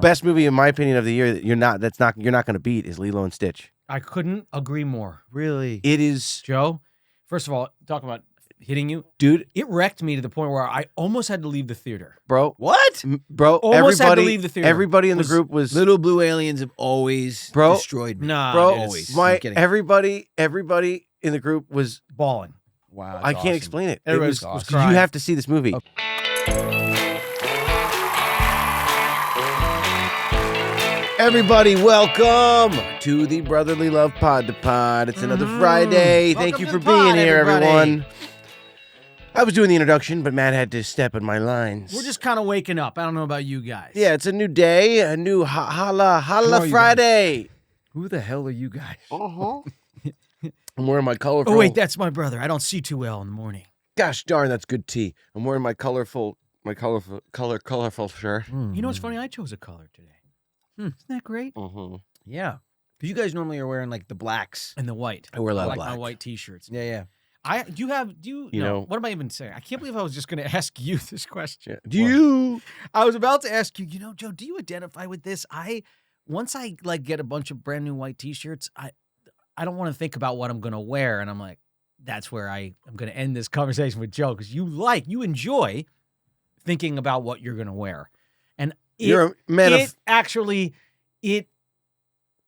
best movie in my opinion of the year that you're not going to beat is Lilo and Stitch. I couldn't agree more. Really? It is, Joe, first of all, talk about hitting you. dude. It wrecked me to the point where I almost had to leave the theater. Bro, What? bro, Almost had to leave the theater. Everybody in the group was Little blue aliens have always destroyed me. Nah, bro. always. My I'm kidding. everybody in the group was. balling. Wow. I can't explain it. Everybody was was You crying. have to see this movie. Everybody, welcome to the Brotherly Love Pod to Pod. It's another Friday. Thank you for being here, everyone. I was doing the introduction, but Matt had to step in my lines. We're just kind of waking up. I don't know about you guys. Yeah, it's a new day, a new holla are you Friday. Who the hell are you guys? Uh-huh. I'm wearing my colorful. Oh, wait, that's my brother. I don't see too well in the morning. Gosh darn, that's good tea. I'm wearing my colorful shirt. You know what's funny? I chose a color today. Isn't that great? Mm-hmm. Yeah. Because you guys normally are wearing like the blacks. And the white. I wear a lot of like black. my white t-shirts. Yeah. Do you You no, know- what am I even saying? I can't believe I was just going to ask you this question. Yeah. Do you? I was about to ask you, Joe, do you identify with this? Once I get a bunch of brand new white t-shirts, I don't want to think about what I'm going to wear. And I'm like, that's where I'm going to end this conversation with Joe. Because you enjoy thinking about what you're going to wear. And You're a man of. It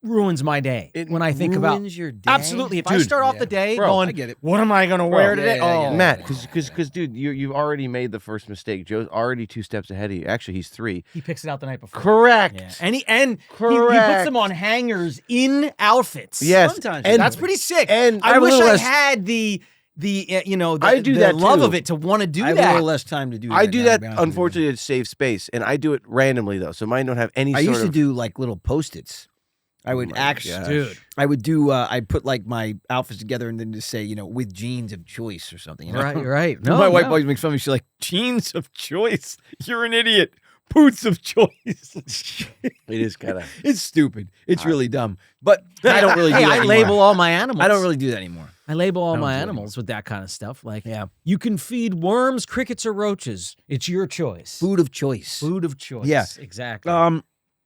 ruins my day when I think about your day. absolutely. If I Dude, start off yeah. the day Bro, going, I get it. what am I going to wear today? yeah, I get it. Matt, because dude, you've already made the first mistake. Joe's already 2 steps ahead of you. Actually, he's 3. He picks it out the night before. Correct. Yeah. And he puts Correct. them on hangers in outfits. Yes. Sometimes. And That's pretty sick. And I I'm a wish little I less- had the I do the that love too. of it to want to do I have a little that. less time to do that. I do now, that, to be honest with you. unfortunately, to save space, and I do it randomly though, so mine don't have any. I sort used to of, do like little Post-its. I would my actually, gosh. Dude. I would do. I'd put like my outfits together and then just say, with jeans of choice or something. You know? Right, right. My wife always makes fun of me. She's like, jeans of choice. You're an idiot. Boots of choice. It is kind of. It's stupid. It's really dumb. But I don't really do Hey, that I anymore. label all my animals. I don't really do that anymore. I label all I don't my do it animals with that kind of stuff. Like, Yeah. you can feed worms, crickets, or roaches. It's your choice. Food of choice. Food of choice. Yeah. Exactly.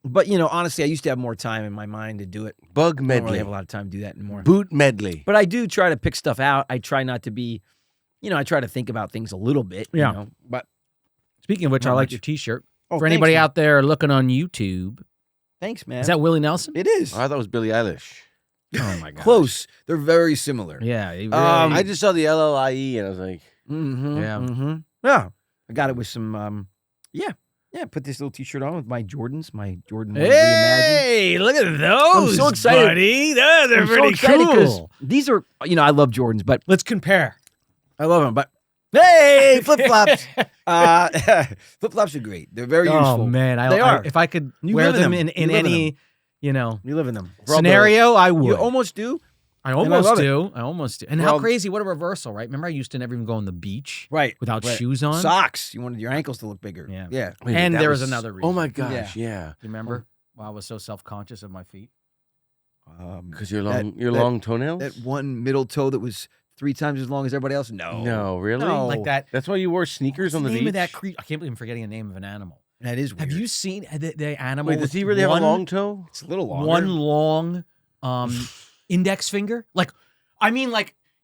But honestly, I used to have more time in my mind to do it. Bug I don't really medley, have a lot of time to do that anymore. boot medley. But I do try to pick stuff out. I try not to be, I try to think about things a little bit. Yeah. But Speaking of which, I not like much. your T-shirt. Oh, For anybody thanks, man. out there looking on YouTube, Thanks, man. is that Willie Nelson? It is. Oh, I thought it was Billie Eilish. Oh my god. Close. They're very similar. Yeah. He really- I just saw the LLIE and I was like, Mm-hmm. Yeah. Mm-hmm. Yeah. I got it with some. Yeah. Put this little T-shirt on with my Jordans. My Jordan 1 Reimagined. Hey, look at those, I'm so excited. buddy. They're I'm so pretty excited 'cause cool. these are. I love Jordans, but Let's compare. I love them. But hey, flip flops. Flip flops are great. They're very Oh useful. man, They are. if I could You wear live in them them. in You live in any, You live in them. We're all scenario, I built. would. You almost do. I I almost love it. do. I almost do. And We're how all- crazy! What a reversal, right? Remember, I used to never even go on the beach Right. without Right. shoes on. Socks. You wanted your ankles to look bigger. Yeah. Yeah. wait, And that there was another reason. Oh my gosh, yeah. You remember? Why I was so self-conscious of my feet. Because your That- long toenails. That one middle toe that was 3 times as long as everybody else. No. No, really? No. Like that. That's why you wore sneakers on the name beach. of that I can't believe I'm forgetting the name of an animal. That is weird. Have you seen the animal? Wait, does with he really have a one- long toe? It's a little longer. One long index finger? Like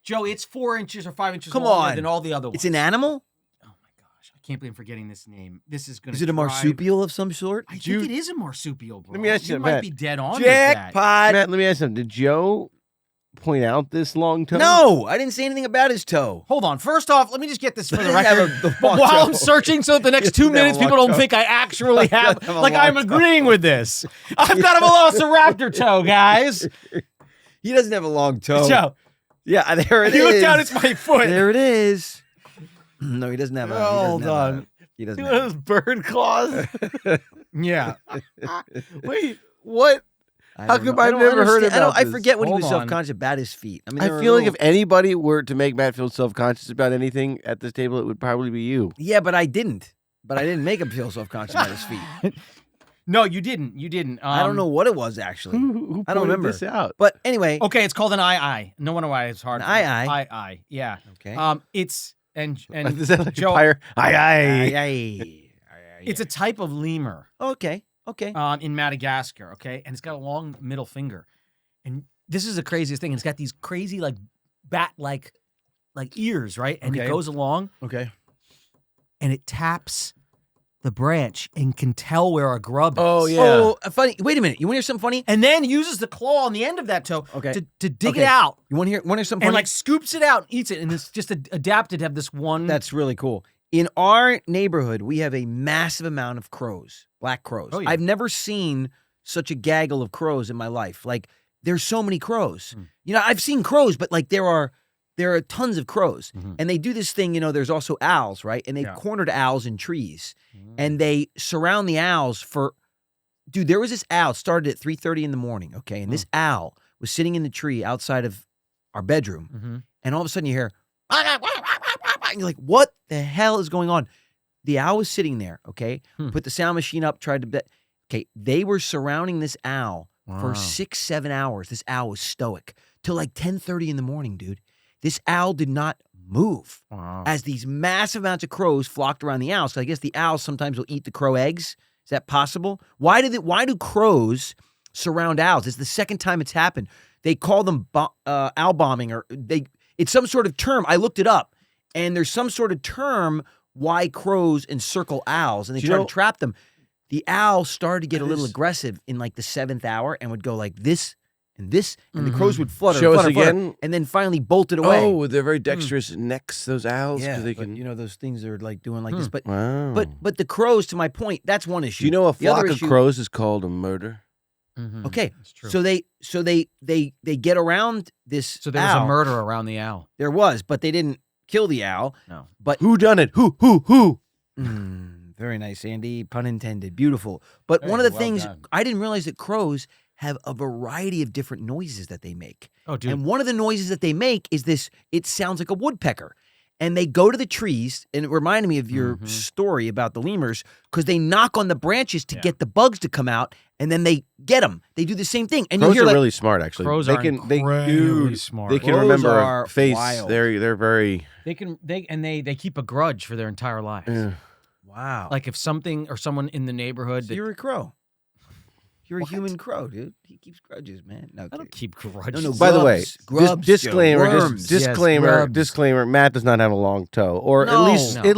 Joe, it's 4 inches or 5 inches Come longer on. than all the other ones. It's an animal? Oh my gosh, I can't believe I'm forgetting this name. This is gonna. Is it a drive- marsupial of some sort? I think You- it is a marsupial, bro. Let me ask you, might Matt. be dead on with that. Jackpot. Matt, let me ask you something. Did Joe point out this long toe? No, I didn't say anything about his toe. Hold on. First off, let me just get this for the Doesn't have record. the long While I'm toe. searching, so that the next 2 Doesn't have a minutes people long don't toe. think I actually have, Doesn't have a like long I'm toe. agreeing with this. I've got a velociraptor toe, guys. He doesn't have a long toe. Joe, Yeah, there it is. you look down, it's my foot. There it is. No, he doesn't have a. he doesn't Hold have a- on. He doesn't One of have those bird claws. Yeah. Wait, what? I How don't come know. I I've don't never heard understand- about I this? forget when he Hold was on. self-conscious about his feet. I mean, I there feel were like if little- anybody were to make Matt feel self-conscious about anything at this table, it would probably be you. Yeah, but I didn't. But I didn't make him feel self-conscious about his feet. No, you didn't. You didn't. I don't know what it was actually. Who I don't pointed remember. this out? But anyway. Okay, it's called an eye. No wonder why it's hard. An eye-eye? Eye. Yeah. Okay. It's and Is that like Joe, a fire? Aye, aye. Aye, aye. it's a type of lemur. Okay. Okay. in Madagascar, okay? And it's got a long middle finger. And this is the craziest thing. It's got these crazy, like, bat-like ears, right? And it goes along. Okay. And it taps the branch and can tell where a grub is. Oh, yeah. Oh, funny. Wait a minute. You want to hear something funny? And then uses the claw on the end of that toe to dig it Okay. out. You want to hear something funny? And, like, scoops it out and eats it. And it's just adapted to have this one. That's really cool. In our neighborhood, we have a massive amount of crows, black crows. Oh, yeah. I've never seen such a gaggle of crows in my life. Like, there's so many crows. You know, I've seen crows, but like there are tons of crows. And they do this thing, you know, there's also owls, right? And they've cornered owls in trees. And they surround the owls for, dude, there was this owl, it started at 3:30 in the morning, okay? And this owl was sitting in the tree outside of our bedroom. And all of a sudden you hear, and you're like, what the hell is going on? The owl was sitting there, okay? Put the sound machine up, tried to, okay, they were surrounding this owl for 6-7 hours. This owl was stoic till like 10:30 in the morning, dude. This owl did not move as these massive amounts of crows flocked around the owl. So I guess the owls sometimes will eat the crow eggs. Is that possible? Why do crows surround owls? It's the second time it's happened. They call them owl bombing, or it's some sort of term. I looked it up, and there's some sort of term why crows encircle owls, and they try to trap them. The owl started to get a little aggressive in like the 7th hour and would go like this and this, and the crows would flutter, Show us flutter, again. and then finally bolted away. Oh, they're very dexterous necks, those owls. Yeah, They but, can, you know, those things are like doing like this. But wow. but the crows, to my point, that's one issue. Do you know a The other flock of issue- crows is called a murder? Okay, That's true. so they get around this. So there was owl. a murder around the owl. There was, but they didn't kill the owl. No. But Who done it? Who? very nice, Andy. Pun intended. Beautiful. But one of the things I didn't realize that crows have a variety of different noises that they make. Oh, dude. And one of the noises that they make is this, it sounds like a woodpecker. And they go to the trees, and it reminded me of your story about the lemurs, because they knock on the branches to get the bugs to come out, and then they get them. They do the same thing. And Crows you hear are like, really smart, actually. Crows they are can, incredibly smart. They can Crows remember are a face. wild. They're very. They keep a grudge for their entire lives. wow. Like if something or someone in the neighborhood So that you're a crow. You're a human crow, dude. He keeps grudges, man. No, I don't kidding. keep grudges. No, By the way, grubs, disclaimer, Joe, worms. disclaimer. Matt does not have a long toe, or No, at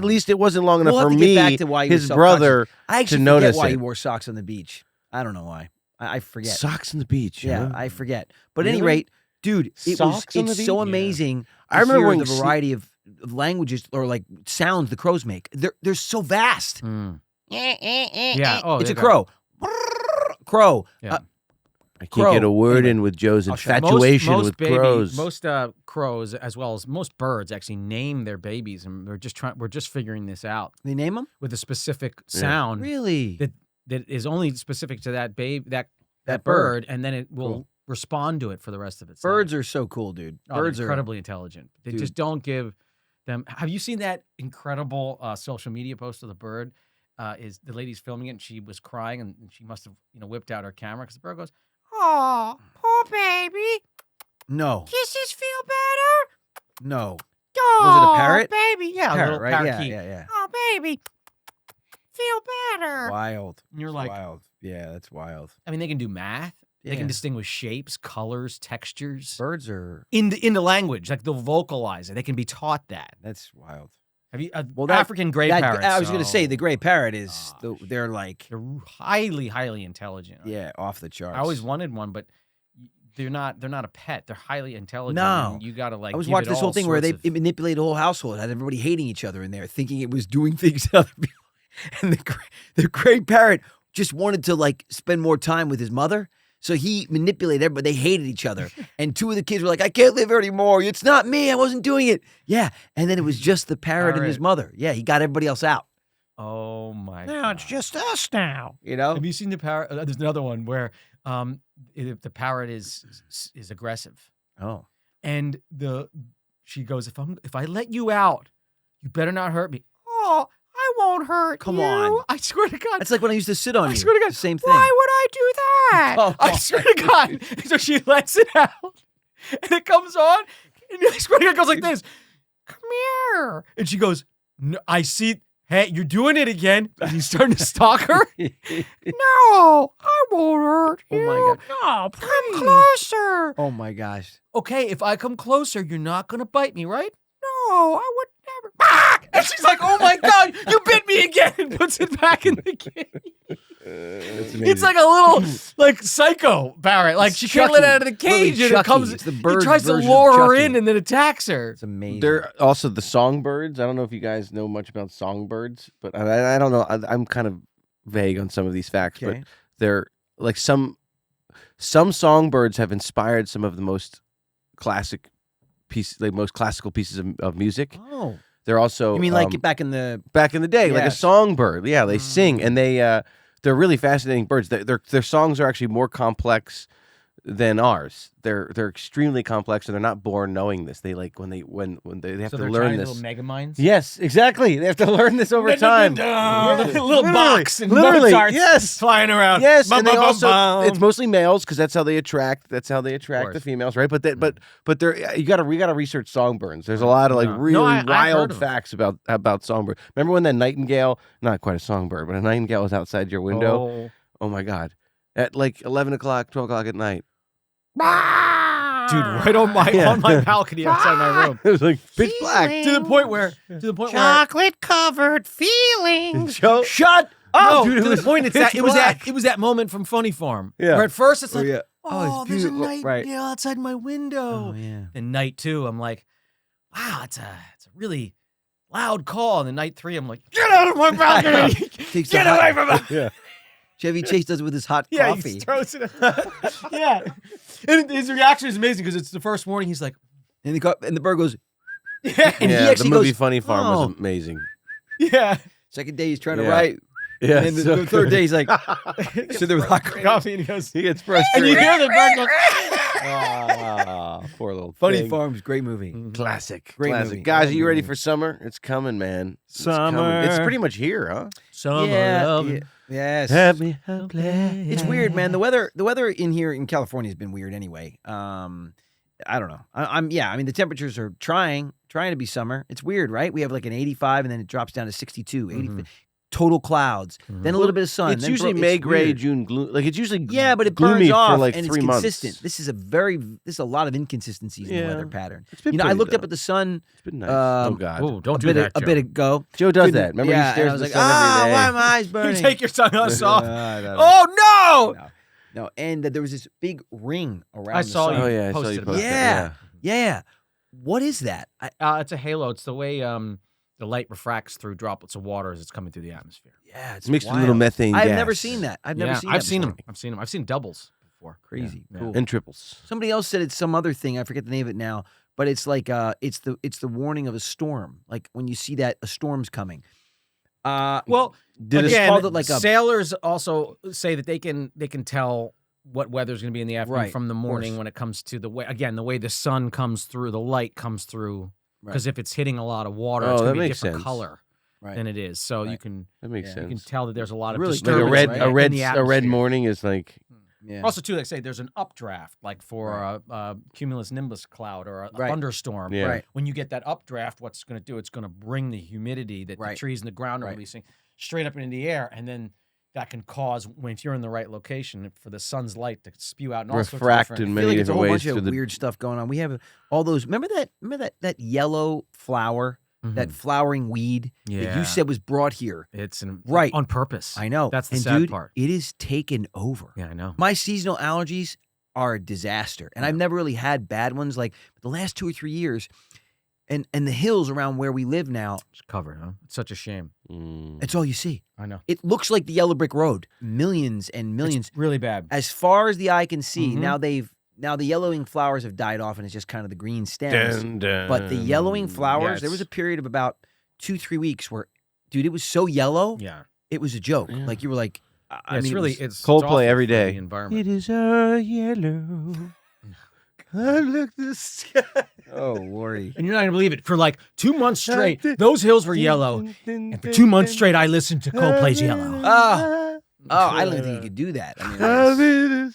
least it wasn't long enough We'll for have to get me, back to why he was his self-conscious. brother, I actually to forget notice why it. he wore socks on the beach. I don't know why. I forget. Socks on the beach. Yeah, huh? I forget. But at any Really? rate, dude, Socks on the it's so beach? Yeah. amazing. I remember hear when the variety of languages or like sounds the crows make. They're so vast. Yeah. Oh, It's they a got- crow. Crow. Yeah. I can't Crow. get a word Anyway, in with Joe's I'll show you. infatuation with crows. Most crows, as well as most birds, actually name their babies, and we're just figuring this out They name them? with a specific sound Really? that is only specific to that That that bird, and then it will respond to it for the rest of its Birds life. are so cool, dude. Oh, they're Birds are incredibly intelligent. They Dude. just don't give them. Have you seen that incredible social media post of the bird? Is the lady's filming it, and she was crying, and she must have whipped out her camera because the bird goes, "Oh, poor baby, No. kisses feel better." No. Oh, Was it a parrot? baby? Yeah, a Parrot, little right? Yeah, parakeet. yeah. Oh, baby, feel better. Wild. And you're like, Wild. Yeah, that's wild. I mean, they can do math. They Yeah. can distinguish shapes, colors, textures Birds are, in the language. Like they'll vocalize it. They can be taught that. that's wild. Have you? Well, African gray That- parrots. I was going to say the gray parrot is, gosh. they're like, They're highly, highly intelligent. yeah, off the charts. I always wanted one, but they're not a pet. They're highly intelligent. No. and you gotta like. I was give watching it this whole all thing where sorts they of- manipulated the whole household, had everybody hating each other in there, thinking it was doing things to other people. And the gray parrot just wanted to like spend more time with his mother. So he manipulated everybody. They hated each other. And two of the kids were like, I can't live here anymore. It's not me. I wasn't doing it. Yeah. And then it was just the parrot and his mother. Yeah. He got everybody else out. Oh my! Now it's God. just us now. You know? Have you seen the parrot? There's another one where the parrot is aggressive, Oh. and she goes, if I let you out, you better not hurt me. Oh, I won't hurt Come you. on. I swear to God. That's like when I used to sit on you. I swear to God. Same thing. Why would I do that? Oh, I swear to God. So she lets it out, and it comes on, and I swear to God, it goes like this. Come here. And she goes, no, I see. hey, you're doing it again. And he's starting to stalk her. No, I won't hurt you. Oh my God. No, come closer. Oh my gosh. Okay, if I come closer, you're not going to bite me, right? No, I would never. Ah! And she's like, oh my God, you bit me again. And puts it back in the cage. It's like a little psycho parrot. Like she can't let it out of the cage, and it comes. It's the He bird tries to version lure of her Chucky. in, and then attacks her. It's amazing. They're also the songbirds. I don't know if you guys know much about songbirds, but I don't know. I'm kind of vague on some of these facts, Okay. but they're like some songbirds have inspired some of the most classic most classical pieces of music. Oh. They're also You mean like back in the... back in the day, like a Yes. songbird. Yeah, they sing, and they're really fascinating birds. Their songs are actually more complex than ours. They're extremely complex, and they're not born knowing this. They like when they have to learn this. Little mega minds. Yes, exactly. They have to learn this over time. Little box and literally, Mozart's yes. flying around. Yes, Bum, and they bum, bum, also bum. it's mostly males because that's how they attract. That's how they attract course. the females, right? But we gotta research songbirds. There's a lot of like really I've heard wild of them. facts about songbirds. Remember when that nightingale, not quite a songbird, but a nightingale was outside your window? Oh my God, at like 11 o'clock, 12 o'clock at night. Dude, right on my balcony outside my room. It was like pitch black. To the point where Chocolate covered feelings. shut up. Dude, To the point it was that moment from Funny Farm. Yeah. Where at first it's like, yeah. oh, it's there's a beautiful. nightingale outside my window. Oh, yeah. And night 2, I'm like, wow, it's a really loud call. And then night 3, I'm like, get out of my balcony. Takes Get the hot- away from me. Yeah. Chevy Chase does it with his hot Yeah, coffee. he throws it. Yeah. And his reaction is amazing because it's the first morning. He's like, And the bird goes, yeah. and he Yeah, the actually movie goes, Funny Farm "Oh." was amazing. Yeah. Second day he's trying to Yeah. write. Yeah, And then the third day he's like, sit there with hot coffee. Coffee, and he goes, he gets and frustrated. you hear the bird go, Poor little Funny thing. Farms, great movie. Classic. Great Classic. movie. Guys, are Great you ready movie. for summer? It's coming, man. It's Summer. coming. It's pretty much here, huh? summer Yeah, love. yeah, yes. It's weird, man. The weather in here in California has been weird anyway. I don't know. I mean, the temperatures are trying to be summer. It's weird, right? We have like an 85 and then it drops down to 62, 80, total clouds, then a little bit of sun. It's then usually it's May, gray, weird. June, gloom. Like it's usually Yeah, but it gloomy burns off for like and 3 it's months. consistent. This is a lot of inconsistencies in the Yeah. weather pattern. It's been I pretty, looked up though. at the sun It's been nice. um, Oh God, Oh, don't a do bit, that, a Joe. bit ago. Joe does Couldn't- that. Remember, yeah, he stares and I at was the like, sun every day. why are my eyes burning? You take your sunglasses off. No. Oh, no. No, and there was this big ring around I the saw sun. you. Oh yeah, I saw posted you about post that. that. Yeah. What is that? It's a halo. It's the way the light refracts through droplets of water as it's coming through the atmosphere. Yeah, it's It's mixed with wild. a little methane I've gas. never seen that. I've never seen that I've seen before. them. I've seen doubles before. Crazy. Yeah. Cool. And triples. Somebody else said it's some other thing. I forget the name of it now, but it's like it's the warning of a storm. Like when you see that a storm's coming. Well, Did it- again, called it like a- sailors also say that they can tell what weather's going to be in the afternoon Right, from the of morning course. when it comes to the way the way the sun comes through, the light comes through. Because if it's hitting a lot of water, Oh, it's that going to be a makes different sense. color Right. than it is. So you Right. can That makes Yeah. you can sense. tell that there's a lot of Really Like a disturbance red, right? a red, in the a red atmosphere. morning is like Yeah. Also, too, like say there's an updraft, like for a cumulus nimbus cloud or a Right. thunderstorm. Yeah. Right. When you get that updraft, what's going to do? It's going to bring the humidity that the Right. trees and the ground are Right. releasing straight up into the air, and then that can cause, if you're in the right location, for the sun's light to spew out and all sorts of refract different. in I many feel like it's a different whole ways bunch through of the weird stuff going on. We have all those. Remember that yellow flower, that flowering weed that Yeah. you said was brought here. It's Right. on purpose. I know. That's the and sad dude, part. It is taken over. Yeah, I know. My seasonal allergies are a disaster, and I've never really had bad ones. Like the last 2 or 3 years, and the hills around where we live now, It's covered, huh? It's such a shame. it's all you see. I know. It looks like the yellow brick road. Millions and millions. It's really bad. As far as the eye can see, Mhm. now the yellowing flowers have died off, and it's just kind of the green stems. Dun, dun. But the yellowing flowers, there was a period of about 2-3 weeks where, dude, it was so yellow, Yeah. it was a joke. Yeah. Like you were like, I It's mean, really it was- it's Coldplay awful every for day. The environment. It is a yellow. I look the sky. oh lordy. And you're not gonna believe it. For like 2 months straight, those hills were yellow. And for 2 months straight, I listened to Coldplay's Yellow. Ah, Oh, I don't think you could do that. I mean,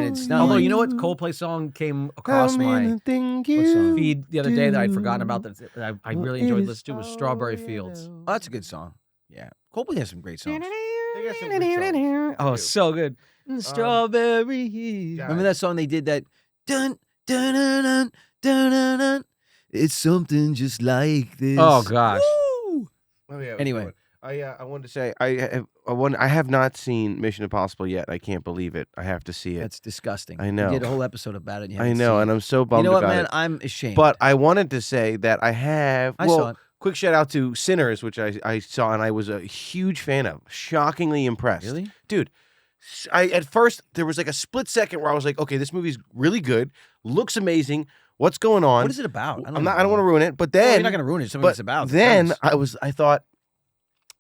it's not. Although like, you know what, Coldplay song came across my feed the other day that I'd forgotten about that I really enjoyed listening to was Strawberry Fields. Oh, that's a good song. Yeah, Coldplay has some great songs. Oh, so good. Strawberry Fields. Remember that song they did that? Dun dun dun dun dun dun. Dun. It's something just like this. Oh gosh. Woo! Oh, yeah, Anyway. I wanted to say I have not seen Mission Impossible yet. I can't believe it. I have to see it. That's disgusting. I know. We did a whole episode about it. And you I haven't know, seen and it. I'm so bummed You know what, about man? it. I'm ashamed. But I wanted to say that I have. I saw it. Quick shout out to Sinners, which I saw and I was a huge fan of. Shockingly impressed. Really? Dude. At first there was like a split second where I was like, okay, this movie's really good, looks amazing. What's going on? What is it about? I don't want to ruin it, but Well, then you're not going to ruin it. Something it's about. Then I thought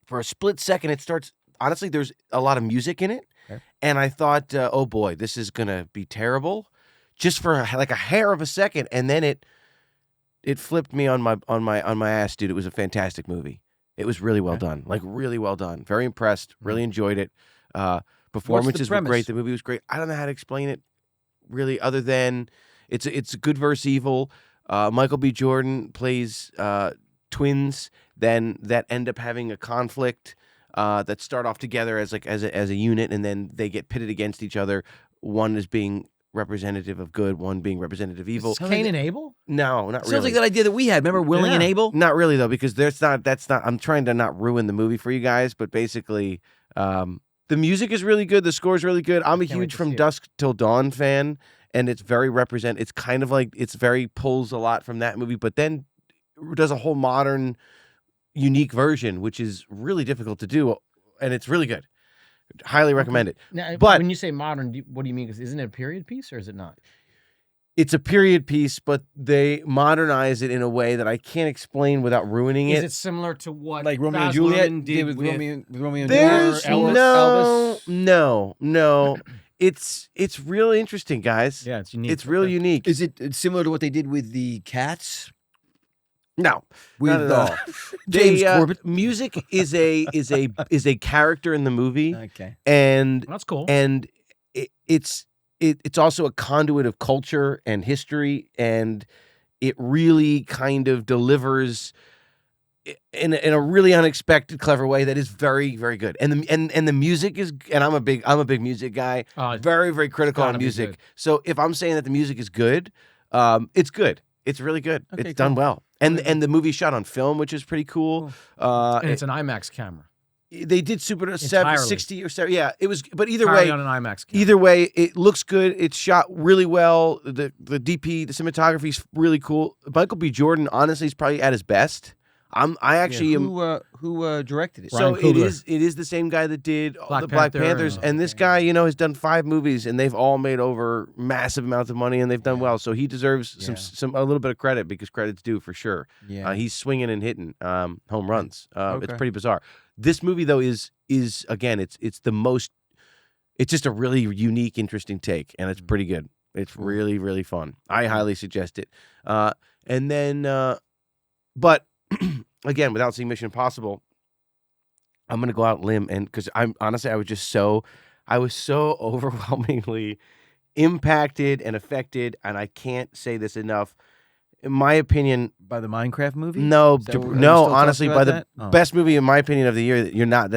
for a split second it starts. Honestly, there's a lot of music in it, okay. And I thought, oh boy, this is gonna be terrible, just for like a hair of a second, and then it flipped me on my ass, dude. It was a fantastic movie. It was really well done, like really well done. Very impressed. Really enjoyed it. Performances were great. The movie was great. I don't know how to explain it really, other than it's good versus evil. Michael B. Jordan plays twins, then that end up having a conflict that start off together as a unit, and then they get pitted against each other. One is being representative of good, one being representative of evil. Cain and Abel? No, not really. Sounds like that idea that we had. Remember Willing and Able? Not really though, because that's not. I'm trying to not ruin the movie for you guys, but basically, the music is really good. The score is really good. I'm a huge From Dusk Till Dawn fan, and it's very It's kind of like pulls a lot from that movie, but then does a whole modern, unique version, which is really difficult to do, and it's really good. Highly recommend it. Now, but when you say modern, what do you mean? Isn't it a period piece or is it not? It's a period piece, but they modernize it in a way that I can't explain without ruining it. Is it similar to what Like Romeo and Baz Juliet Luhrmann did with Romeo and Juliet? There's Elvis? no. It's really interesting, guys. Yeah, it's unique. It's real unique. Is it similar to what they did with the Cats? No, With not at all. James Corbett? Music is a character in the movie, Okay. and That's cool. and it's also a conduit of culture and history, and it really kind of delivers in a really unexpected, clever way that is very, very good. And the music is, and I'm a big music guy. Very, very critical on music. So if I'm saying that the music is good, it's good. It's really good. Okay, it's done well. And the movie's shot on film, which is pretty cool. And it's an IMAX camera. They did Super Entirely. 60 or 7. Yeah, it was. But either Entirely way, on an IMAX camera. either way, it looks good. It's shot really well. The DP, the cinematography's really cool. Michael B. Jordan, honestly, is probably at his best. I actually am. Who directed it? So Ryan Coogler. it is the same guy that did the Black Panther Panthers, and this guy, has done 5 movies, and they've all made over massive amounts of money, and they've done well. So he deserves a little bit of credit, because credit's due for sure. Yeah. He's swinging and hitting home runs. It's Okay. pretty bizarre. This movie though is again it's just a really unique, interesting take, and it's pretty good. It's really, really fun. I highly suggest it. And then, but. Again, without seeing Mission Impossible, I'm gonna go out on a limb, and because I was so overwhelmingly impacted and affected, and I can't say this enough. In my opinion, By the Minecraft movie? no, Are you still honestly, talking by about the that? best movie in my opinion of the year, you're not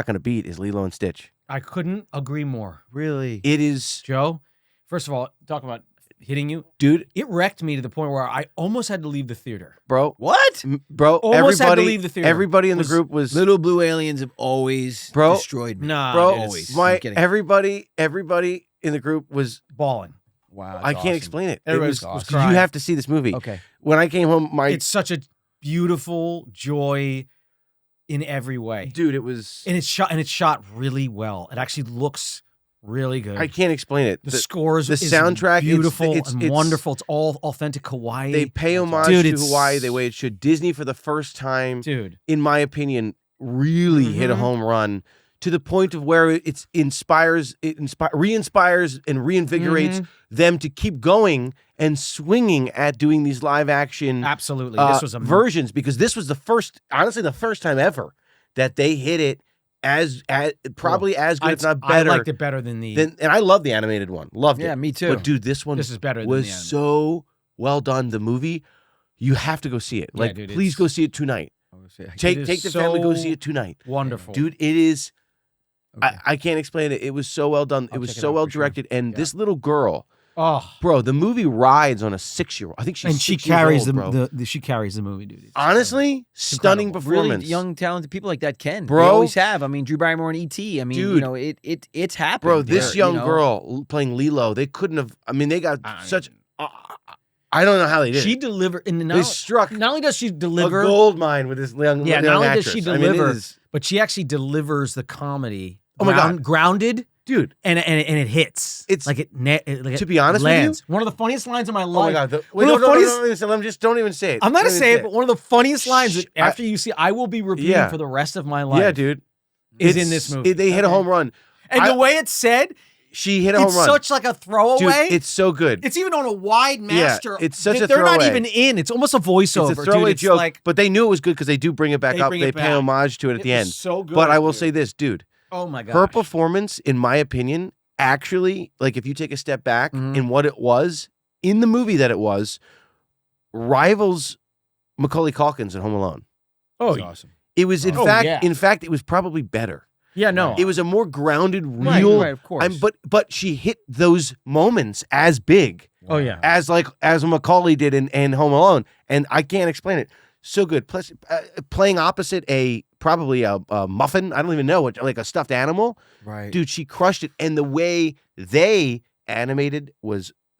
gonna beat is Lilo and Stitch. I couldn't agree more. Really? It is, Joe, first of all, talking about hitting you, dude, it wrecked me to the point where I almost had to leave the theater. bro. What? Bro, Almost had to leave the theater. Everybody in the group was Little blue aliens have always destroyed me. Nah, bro. always. My I'm kidding. everybody in the group was. balling. Wow. I can't explain it. Everybody was was You crying. have to see this movie. Okay. When I came home, It's such a beautiful joy in every way. dude, it was. And it's shot really well. It actually looks really good. I can't explain it. the scores, the is soundtrack, beautiful it's and wonderful. It's all authentic Hawaii. They pay homage Dude, to it's- Hawaii the way it should. Disney, for the first time, Dude, in my opinion, really hit a home run to the point of where it re-inspires and reinvigorates them to keep going and swinging at doing these live action absolutely. This was a versions, because this was the first time ever that they hit it probably as good, if not better. I liked it better than the. And I love the animated one. Loved it. Yeah, me too. But dude, this one This is better. was than the so well done. The movie, you have to go see it. Yeah, Like, dude, please go see it tonight. Take the family, go see it tonight. Wonderful, Dude, it is. Okay. I can't explain it. It was so well done. It was so well directed. And this little girl, bro, the movie rides on a 6-year-old. I think she's and she 6 years carries old, she carries the movie, dude. It's honestly, stunning incredible. performance. Really young, talented people like that can. Bro. They always have. I mean, Drew Barrymore and E.T. I mean, Dude. you know, it's happened. Bro, this where, young you know, girl playing Lilo, they couldn't have. I mean, they got such. I don't know how they did. She it. delivered. They struck Not only does she a deliver, gold mine with this young, yeah, young not only actress. does she I mean, deliver, it is, but she actually delivers the comedy. Oh my God. grounded, dude. and it hits. It's like it. To be honest lands. with you, One of the funniest lines of my oh life. my God. One of the funniest- Don't even say it. I'm not Don't gonna even say it, but one of the funniest lines that Shh, after you see, I will be repeating Yeah. for the rest of my life. Yeah, dude. Is in this movie. They hit a home run. And the way it's said, She hit a home it's run. such like a throwaway. Dude, it's so good. It's even on a wide master. it's such a They're not throwaway. even in. It's almost a voiceover. It's a throwaway dude. It's joke, like, but they knew it was good because they do bring it back They up. bring They it pay back. homage to it at the end. so good. But I will dude. say this, dude. Oh my god. Her performance, in my opinion, actually, like if you take a step back in what it was in the movie that it was, rivals Macaulay Culkin's in Home Alone. Oh, awesome. It was in fact, it was probably better. yeah, no. It was a more grounded, Right, real. right, of course. But she hit those moments as big Oh yeah. as Macaulay did in Home Alone, and I can't explain it. So good. Plus, playing opposite probably a muffin. I don't even know what, like a stuffed animal. Right. Dude, she crushed it, and the way they animated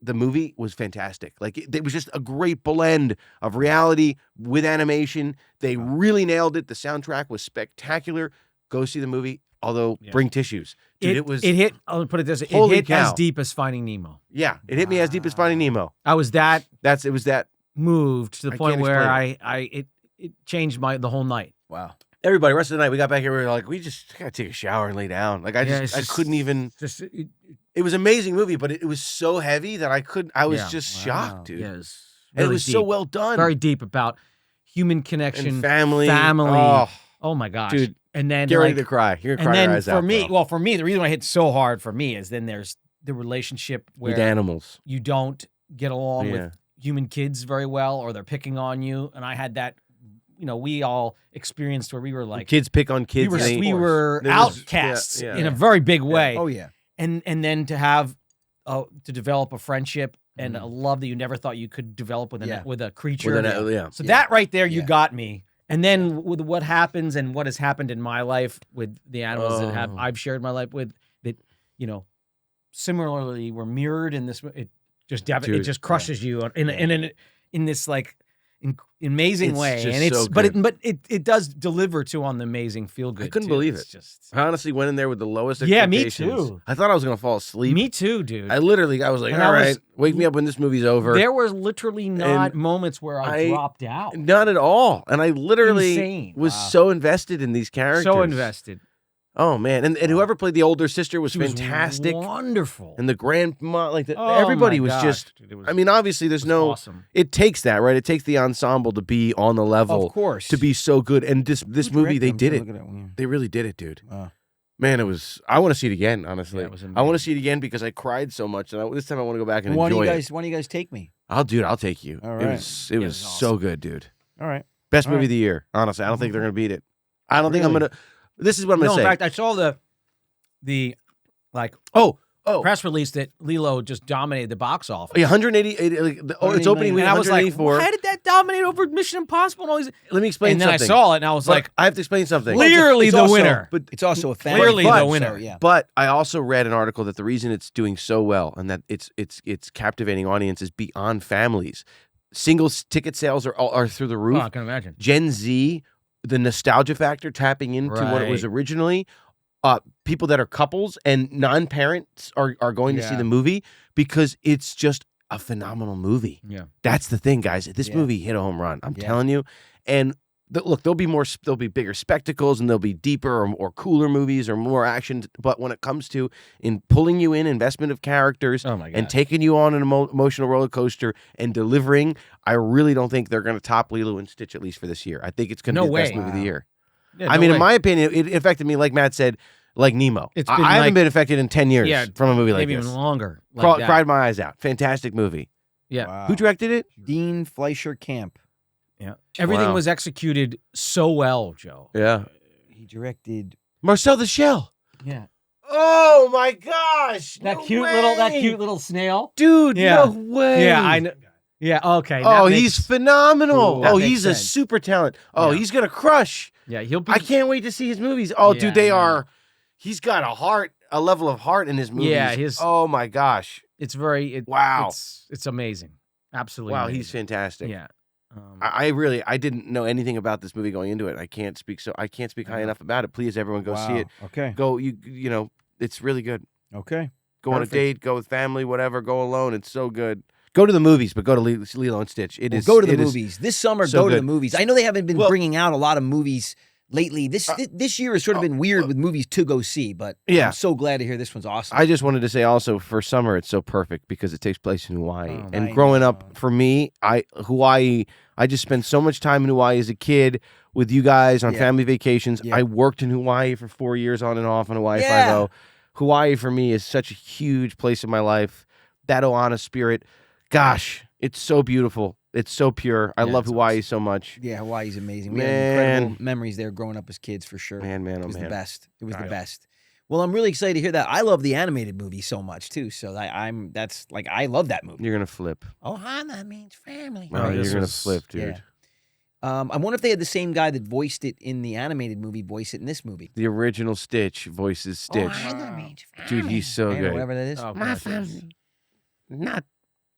the movie was fantastic. Like it was just a great blend of reality with animation. They really nailed it. The soundtrack was spectacular. Go see the movie. Although bring tissues, dude. It hit. I'll put it this way. It Holy hit cow. as deep as Finding Nemo. Yeah, it hit me as deep as Finding Nemo. I was that It was that. moved to the I point can't where explain it changed the whole night. Wow. Everybody, rest of the night, we got back here. We were like, we just gotta take a shower and lay down. Like I couldn't even. Just It was an amazing movie, but it was so heavy that I was just shocked, dude. Yes. And it was so well done. Very deep about human connection, and family. Oh my gosh, dude. And then Get ready to cry. You're gonna cry your eyes out. for me, the reason why it hit so hard for me is then there's the relationship where with animals. you don't get along Yeah. with human kids very well, or they're picking on you. And I had that, we all experienced where we were like, Kids pick on kids. we were There was- outcasts yeah, in a very big way. Oh yeah. And then to have to develop a friendship and a love that you never thought you could develop with a creature. So that right there, you got me. And then with what happens and what has happened in my life with the animals that I've shared my life with, that similarly were mirrored in this. It just crushes you in this like amazing It's way, just and it's so but good. it does deliver too on the amazing feel good. I couldn't too. believe It's it. just I honestly went in there with the lowest Yeah, me expectations. too. I thought I was gonna fall asleep. me too, dude. I was like, And all I was- right, wake me up when this movie's over. There was literally not And moments where I dropped out. Not at all. And I literally Insane. was Wow. so invested in these characters. So invested. Oh man. And whoever played the older sister was She was fantastic. wonderful. And the grandma, Oh, everybody my was gosh, just dude, it was- I mean, obviously there's it was no awesome. it takes that, right? It takes the ensemble to be on the level. Of course. To be so good. And this movie, they did it. Look at that one. They really did it, dude. Wow. Man, I want to see it again, honestly. Yeah, it was I want to see it again because I cried so much. And this time I want to go back and Why enjoy don't it. you guys take me? I'll take you. All It right. was Yeah, it was was so awesome. good, dude. All right. Best All movie right. of the year. Honestly, I don't think they're gonna beat it. I don't think I'm Really? gonna. This is what I'm gonna No, say. in fact, I saw the oh, press release that Lilo just dominated the box office. 180. It's opening week. And I was like, 184. why did that dominate over Mission Impossible and all these? Let me explain And then something. I saw it and I was But like, I have to explain something. clearly It's the also- winner. But It's also a family. Clearly the film, winner. So, yeah. But I also read an article that the reason it's doing so well and that it's captivating audiences beyond families. Single ticket sales are through the roof. Oh, I can imagine. Gen Z, the nostalgia factor tapping into what it was Right. originally. People that are couples and non-parents are going to see Yeah. the movie because it's just a phenomenal movie. Yeah. That's the thing, guys. This Yeah. movie hit a home run. I'm Yeah. telling you. And look, there'll be bigger spectacles and there'll be deeper or cooler movies or more action. But when it comes to pulling you in, investment of characters, Oh my God. and taking you on an emotional roller coaster and delivering, I really don't think they're going to top Lilo and Stitch at least for this year. I think it's going to No be the best way. movie of the year. Yeah, I no mean, way. in my opinion, it affected me, like Matt said, like Nemo. It's I been haven't like- been affected in 10 years from a movie like maybe this. even longer. Like that. Cried my eyes out. Fantastic movie. Yeah. Wow. Who directed it? Dean Fleischer Camp. Yeah. Everything Wow. was executed so well, Joe. Yeah. He directed. Marcel the Shell. Yeah. Oh my gosh. That No cute way. little snail. Dude, Yeah. no way. Yeah, I know. Yeah, okay. Oh, that he's makes- phenomenal. That Oh, makes he's a sense. super talent. Oh, Yeah. he's going to crush. Yeah, he'll be I can't wait to see his movies. Oh, Yeah, dude, they no. are. He's got a level of heart in his movies. Yeah, Oh my gosh. it's very Wow. It's amazing. Absolutely. Wow, amazing. he's fantastic. Yeah. I didn't know anything about this movie going into it. I can't speak high enough about it. Please, everyone, go see it. Okay. Go, you know, it's really good. Okay. Go on a Perfect. date, go with family, whatever. Go alone. It's so good. Go to the movies, but go to Lilo and Stitch. It Well, is go to the it is- movies this summer. so Go to the good. movies. I know they haven't been Well- bringing out a lot of movies lately. This year has sort of been weird with movies to go see, but Yeah. I'm so glad to hear this one's awesome. I just wanted to say also for summer, it's so perfect because it takes place in Hawaii. Oh, and I growing know. up, for me, Hawaii. I just spent so much time in Hawaii as a kid with you guys on Yeah. family vacations. Yeah. I worked in Hawaii for 4 years on and off on Hawaii Yeah. 5-0. Hawaii for me is such a huge place in my life. That Ohana spirit, gosh, it's so beautiful. It's so pure. I Yeah, love it's Hawaii awesome. so much. Yeah, Hawaii's amazing. We had Man. incredible memories there growing up as kids for sure. Man, It was the man. best. It was the God. best. Well, I'm really excited to hear that. I love the animated movie so much too. So I love that movie. You're gonna flip. Ohana means family. Oh, Right, you're this gonna was- flip, dude. yeah. I wonder if they had the same guy that voiced it in the animated movie voice it in this movie. The original Stitch voices Stitch. Ohana means family. Dude, he's so Man, or good. whatever that is. Oh, My gosh, family. Not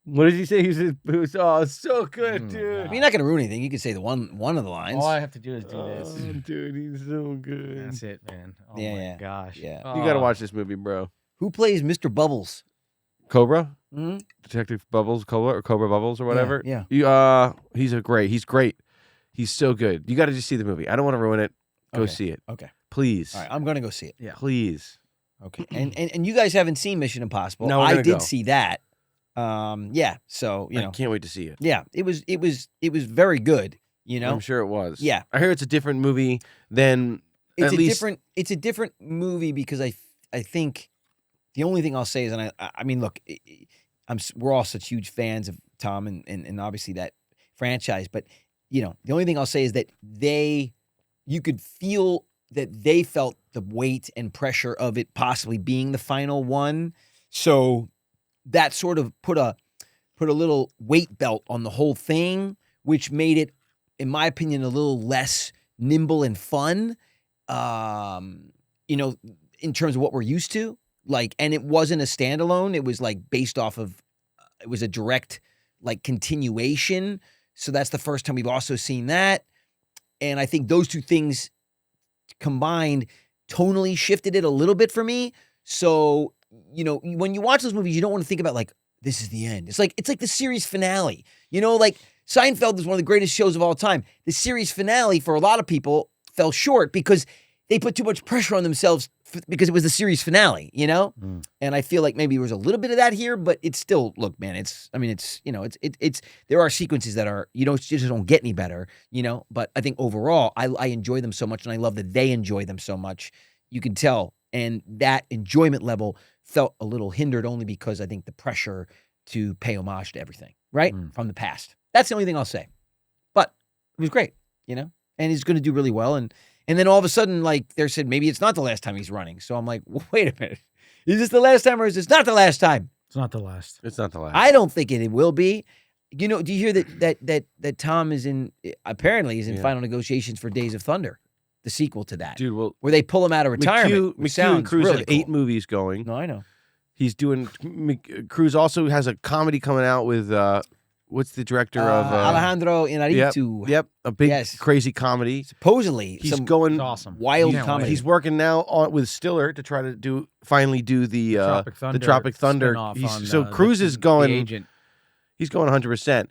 What did he say? He said, "Oh, it's so good, Oh my dude." I God. mean, you're not going to ruin anything. You can say the one of the lines. All I have to do is do Oh, this. dude, he's so good. That's it, man. Oh Yeah, my yeah. gosh. Yeah. You got to Oh. watch this movie, bro. Who plays Mr. Bubbles? Cobra, Mm-hmm. Detective Bubbles, Cobra or Cobra Bubbles or whatever. Yeah. He's great. He's great. He's so good. You got to just see the movie. I don't want to ruin it. Go Okay. see it, Okay. please. All right. I'm going to go see it. Yeah. Please. Okay. And you guys haven't seen Mission Impossible. No, we're I gonna did go. see that. Yeah. So, I can't wait to see it. yeah, it was very good, I'm sure it was. Yeah. I hear it's a different movie than It's at a least. different movie because I think the only thing I'll say is, and I mean, look, we're all such huge fans of Tom and obviously that franchise, but the only thing I'll say is that you could feel that they felt the weight and pressure of it possibly being the final one. So that sort of put a little weight belt on the whole thing, which made it, in my opinion, a little less nimble and fun. In terms of what we're used to, and it wasn't a standalone. It was based off of, it was a direct continuation. So that's the first time we've also seen that. And I think those two things combined tonally shifted it a little bit for me. So, when you watch those movies, you don't want to think about this is the end. It's like the series finale. Seinfeld is one of the greatest shows of all time. The series finale for a lot of people fell short because they put too much pressure on themselves because it was the series finale, Mm. And I feel like maybe there was a little bit of that here, but it's still, look, man, there are sequences that are, just don't get any better, but I think overall I enjoy them so much and I love that they enjoy them so much. You can tell. And that enjoyment level felt a little hindered only because I think the pressure to pay homage to everything, right? Mm. From the past. That's the only thing I'll say. But it was great, and he's going to do really well. And then all of a sudden, they said, maybe it's not the last time he's running. So I'm like, wait a minute. Is this the last time or is this not the last time? It's not the last. It's not the last. I don't think it will be. Do you hear that Tom apparently is in Yeah. final negotiations for Days of Thunder, the sequel to that, Dude, well, where they pull him out of retirement. McHugh which and sounds Cruz really have 8 cool. movies going. No, I know. He's doing. Cruz also has a comedy coming out with. What's the director of? Alejandro Inarritu. Yep, a big Yes. crazy comedy. Supposedly, He's some going. It's awesome. wild Can't comedy. wait. He's working now with Stiller to try to finally do the Tropic Thunder. spin-off on, So Cruz is the going. agent. He's going 100%,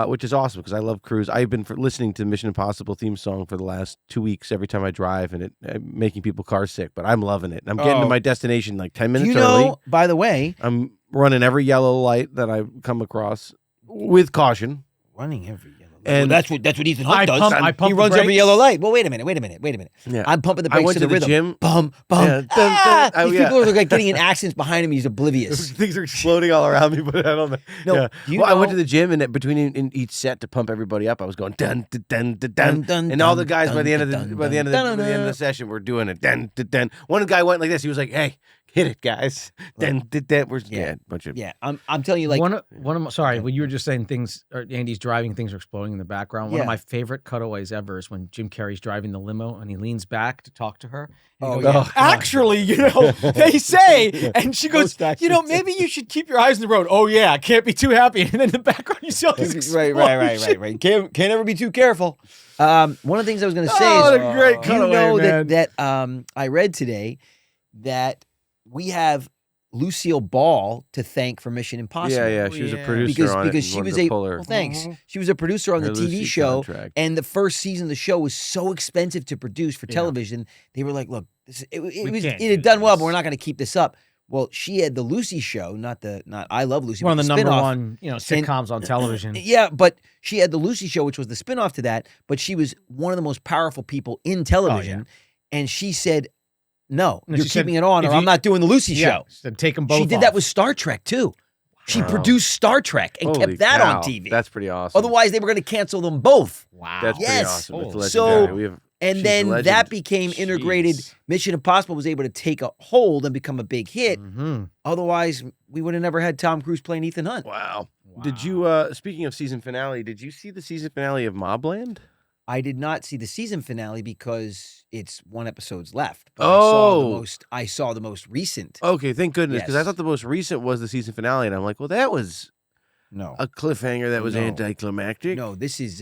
which is awesome because I love Cruz. I've been listening to Mission Impossible theme song for the last 2 weeks every time I drive, and it making people car sick. But I'm loving it. I'm getting to Oh. my destination 10 Do minutes you early. know, by the way, I'm running every yellow light that I come across with caution. running every yellow And that's what Ethan Hunt does. I pump He the runs over brakes. yellow light. Well, wait a minute. Yeah. I'm pumping the I brakes went to to the the rhythm. gym. Bum, Yeah, dun. Oh, These yeah. people are like getting in accidents behind him. He's oblivious. Things are exploding all around me, but I don't know. No, Yeah. do you Well, I went know- to the gym, and between in each set to pump everybody up, I was going dun dun dun dun, Dun, dun, dun, and all the dun, guys by dun, the end of dun, the by the dun, end of dun, the dun, end of dun. the session were doing it. Dun dun dun. One guy went like this. He was like, "Hey, hit it, guys." Dun dun dun. We're a bunch of Yeah, I'm telling you, like, one of my, sorry, when you were just saying things, or Andy's driving, things are exploding in the background. One Yeah. of my favorite cutaways ever is when Jim Carrey's driving the limo and he leans back to talk to her. And Oh, he goes, yeah. Actually, they say, and she goes, maybe you should keep your eyes on the road. Oh yeah, I can't be too happy. And then in the background, you see all this right. Can't ever be too careful. One of the things I was going to say Oh, is, what a great do you cutaway, know man. that I read today that we have Lucille Ball to thank for Mission Impossible. Yeah. She was a yeah. producer on it. Because and she wanted was to a pull her. well, thanks. Mhm. She was a producer on Her the TV Lucy show, contract. and the first season of the show was so expensive to produce for Yeah. television. They were like, "Look, it can't had do done well, this. but we're not going to keep this up." Well, she had the Lucy show, not I Love Lucy, one but of the the number spinoff. one, sitcoms on television. Yeah, but she had the Lucy show, which was the spinoff to that. But she was one of the most powerful people in television, and she said, "No, No, you're she said, keeping it on, or if I'm you- not doing the Lucy show." So take them both. She did that with Star Trek too. She Wow. produced Star Trek and Holy kept that cow. on TV. That's pretty awesome. Otherwise, they were going to cancel them both. Wow. That's pretty Yes. awesome. It's Oh. legendary. So- We have, And she's then a that legend. became integrated. Jeez. Mission Impossible was able to take a hold and become a big hit. Mhm. Otherwise, we would have never had Tom Cruise playing Ethan Hunt. Wow. Wow. Did you? Speaking of season finale, did you see the season finale of Mobland? I did not see the season finale because it's one episode's left. But Oh. I saw the most recent. Okay, thank goodness, because I Yes. thought the most recent was the season finale, and I'm like, well, that was No, a cliffhanger that was No. anticlimactic. no, this is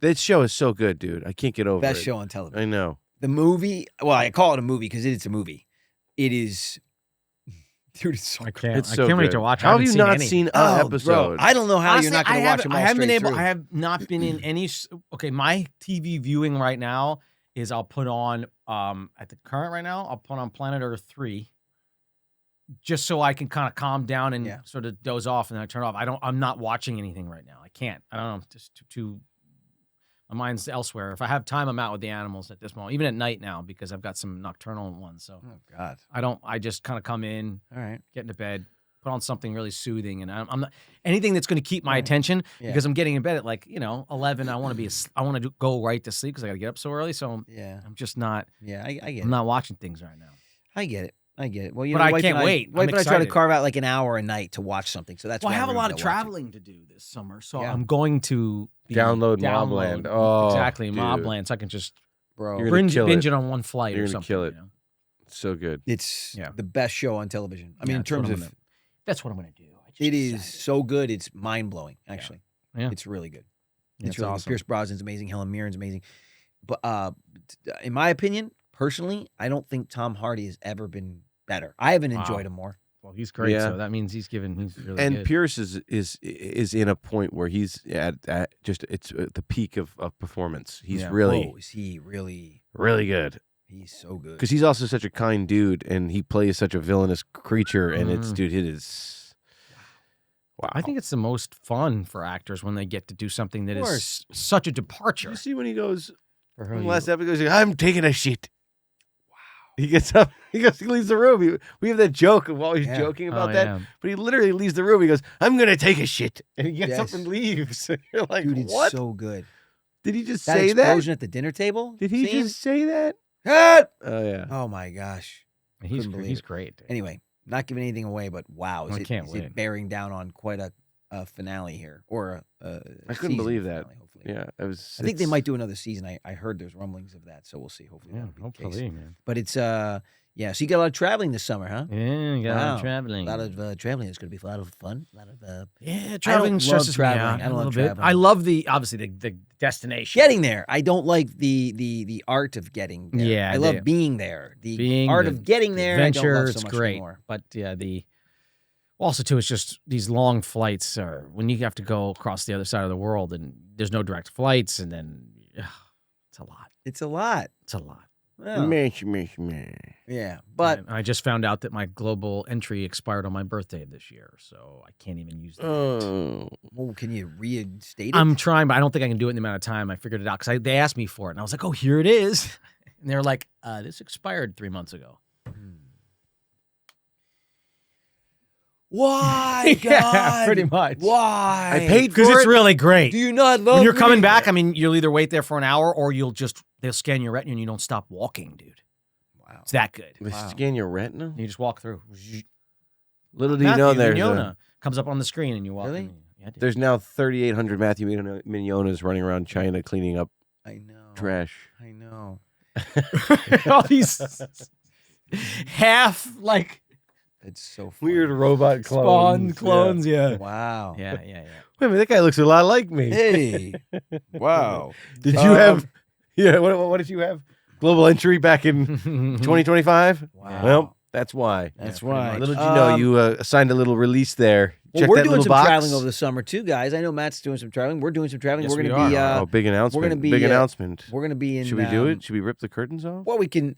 That show is so good, dude. I can't get over best it. show on television. I know. The movie, well, I call it a movie because it's a movie. It is, dude. It's so I can't. It's I so can't wait good. to watch. I How have haven't you seen not any. seen an Oh, episode? bro, I don't know how Honestly, you're not going to watch them all I haven't been straight able. through. I have not been in any. Okay, my TV viewing right now is I'll put on at the current right now I'll put on Planet Earth 3, just so I can kind of calm down and Yeah. sort of doze off, and then I turn it off. I'm not watching anything right now. I can't. I don't know. Just too. My mind's elsewhere. If I have time, I'm out with the animals at this moment, even at night now, because I've got some nocturnal ones. So Oh God! I just kind of come in, All right. get into bed, put on something really soothing, and I'm not anything that's going to keep my Right. attention Yeah. because I'm getting in bed at 11. I want to go right to sleep because I got to get up so early. So Yeah. I'm just not. Yeah. I get I'm it. not watching things right now. I get it. Well, But I can't wait. Wife I'm and I try to excited. carve out like an hour a night to watch something. So that's Well, I why have a we're lot of gonna watch it. traveling to do this summer, so Yeah. I'm going to Download Mobland. Oh, exactly, dude. Mobland, so I can just bro. You're gonna kill binge it. it on one flight You're or gonna something. kill it. you know? So good. It's Yeah. the best show on television. I Yeah, mean, in that's what terms I'm of gonna- That's what I'm going to do. I just it is decided. so good. It's mind blowing. Actually, Yeah. it's really good. Yeah, It's it's really awesome. good. Pierce Brosnan's amazing. Helen Mirren's amazing. But in my opinion, personally, I don't think Tom Hardy has ever been better. I haven't Wow. enjoyed him more. Well, he's great, Yeah. so that means he's really And good. Pierce is in a point where he's at just it's at the peak of performance. He's Yeah. really Whoa, is he really? really good He's so good. because he's also such a kind dude, and he plays such a villainous creature. And it's Mhm. dude, it is. Wow. I think it's the most fun for actors when they get to do something that Of is such a Did departure. you see when he goes For from who the you- last episode? He goes, I'm taking a shit. Wow. He gets up. He leaves the room. We have that joke of while he's Yeah. joking about Oh, that, yeah. but he literally leaves the room. He goes, I'm gonna take a shit, and he gets up Yes. and leaves. You're like, Dude, it's what? so good. Did he just That say explosion at the dinner table. Did he scene? just say that? Ah! Oh yeah. Oh my gosh. He's Couldn't believe he's it. great. Anyway, not giving anything away, but wow, I can't is wait. it bearing down on quite a finale here, or a I couldn't season believe that. finale, hopefully. Yeah, it was. I think they it's- might do another season. I heard there's rumblings of that, so we'll see. Hopefully, Yeah, that'll be the case. hopefully, man. But it's yeah. So you got a lot of traveling this summer, huh? Yeah, you got a lot of Wow. traveling. A lot of traveling. It's going to be a lot of fun. A lot of Yeah, traveling love stresses traveling. me out I don't a love little bit. traveling. I love obviously the destination. getting there. I don't like the art of getting there. Yeah, I love being there. The being art the- of getting there. adventure. I don't love It's so much great, anymore. but yeah, also too, it's just these long flights are when you have to go across the other side of the world and there's no direct flights, and then it's a lot. It's a lot. It's a lot. Well, yeah, but And I just found out that my global entry expired on my birthday this year, so I can't even use that. Oh. well, can you reinstate it? I'm trying, but I don't think I can do it in the amount of time. I figured it out because they asked me for it, and I was like, "Oh, here it is," and they were like, "This expired 3 months ago." Why, God? Yeah, pretty much. Why? I paid for Because it. it's really great. Do you not love When you're me? coming back, I mean, you'll either wait there for an hour or they'll scan your retina and you don't stop walking, dude. Wow. It's that good. They Wow. scan your retina? You just walk through. Little do you know Matthew there's Mignogna comes up on the screen and you walk. Really? in. Yeah, dude. there's now 3,800 Matthew Mignonas running around China cleaning up I know. trash. I know. all these half like It's so funny. Weird robot spawn clones. Yeah. Wow. Yeah. Wait a minute, that guy looks a lot like me. Hey. Wow. Did you have? Yeah. What did you have? Global entry back in 2025. Wow. Well, that's why. That's pretty right. much. Little did you know, you assigned a little release there. Well, Check we're that doing little some box. traveling over the summer too, guys. I know Matt's doing some traveling. We're doing some traveling. Yes, we're we gonna be. Oh, big announcement! gonna be, big uh, announcement. We're gonna be in. Should we do it? Should we rip the curtains off? Well, we can